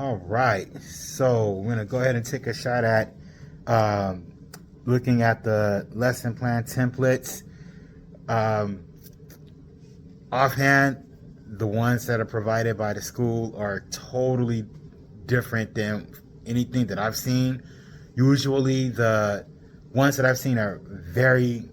All right, so we're gonna go ahead and take a shot at um, looking at the lesson plan templates. Um, Offhand, the ones that are provided by the school are totally different than anything that I've seen. Usually, the ones that I've seen are very,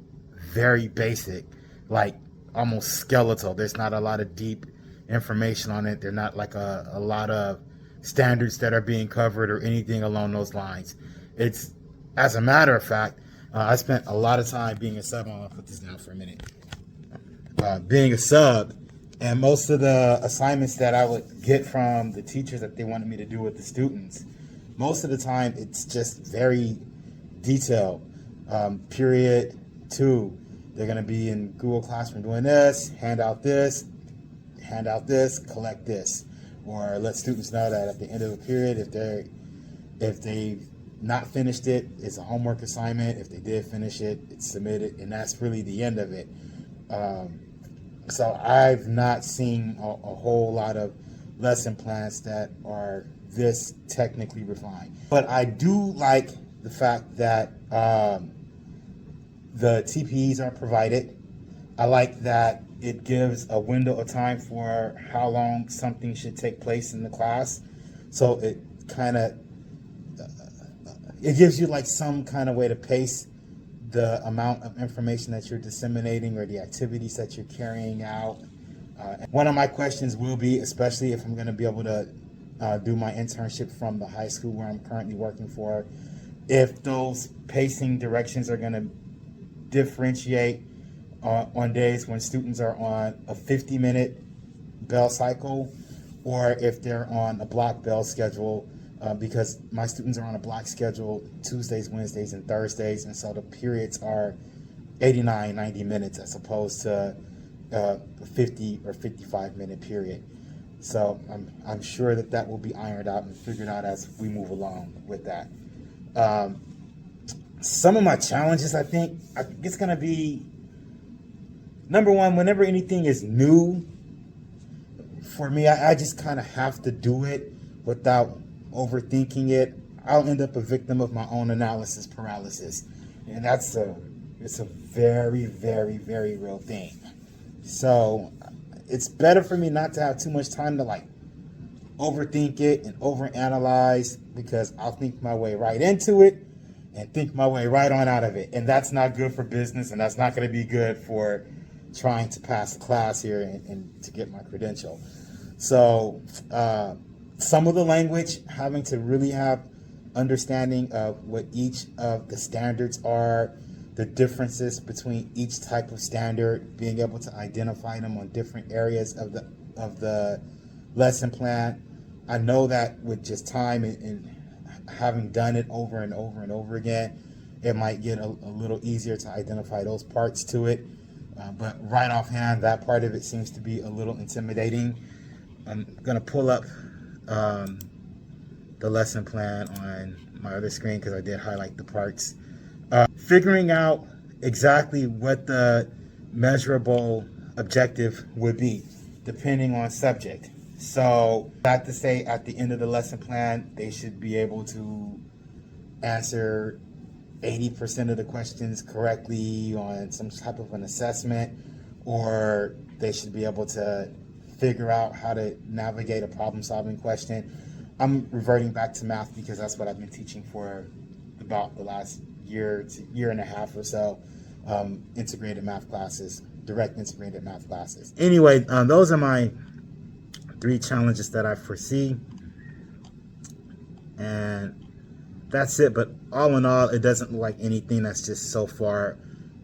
very basic, like almost skeletal. There's not a lot of deep information on it. They're not like a lot of standards that are being covered or anything along those lines. It's, as a matter of fact, I spent a lot of time being a sub. I'll put this down for a minute. Being a sub, and most of the assignments that I would get from the teachers that they wanted me to do with the students, most of the time it's just very detailed. Period 2, they're going to be in Google Classroom doing this, hand out this, collect this, or let students know that at the end of the period, if they not finished it, it's a homework assignment. If they did finish it, it's submitted, and that's really the end of it. So I've not seen a whole lot of lesson plans that are this technically refined. But I do like the fact that the TPEs are provided. I like that it gives a window of time for how long something should take place in the class. So it kind of, it gives you like some kind of way to pace the amount of information that you're disseminating or the activities that you're carrying out. One of my questions will be, especially if I'm going to be able to do my internship from the high school where I'm currently working for, if those pacing directions are going to differentiate on days when students are on a 50-minute bell cycle, or if they're on a block bell schedule. Because my students are on a block schedule Tuesdays, Wednesdays, and Thursdays, and so the periods are 89, 90 minutes as opposed to a 50 or 55-minute period. So I'm sure that will be ironed out and figured out as we move along with that. Some of my challenges, I think it's going to be, number one, whenever anything is new, for me, I just kind of have to do it without overthinking it. I'll end up a victim of my own analysis paralysis, and it's a very, very, very real thing. So it's better for me not to have too much time to like overthink it and overanalyze, because I'll think my way right into it and think my way right on out of it, and that's not good for business, and that's not going to be good for trying to pass a class here and to get my credential. So some of the language, having to really have understanding of what each of the standards are, the differences between each type of standard, being able to identify them on different areas of the lesson plan. I know that with just time and having done it over and over and over again, it might get a little easier to identify those parts to it. But right offhand, that part of it seems to be a little intimidating. I'm going to pull up the lesson plan on my other screen because I did highlight the parts. Figuring out exactly what the measurable objective would be depending on subject. So not to say at the end of the lesson plan they should be able to answer 80% of the questions correctly on some type of an assessment, or they should be able to figure out how to navigate a problem-solving question. I'm reverting back to math because that's what I've been teaching for about the last year and a half or so. Integrated math classes, direct integrated math classes. Anyway, those are my 3 challenges that I foresee, and that's it. But all in all, it doesn't look like anything that's just so far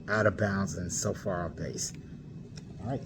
out of bounds and so far off base. All right.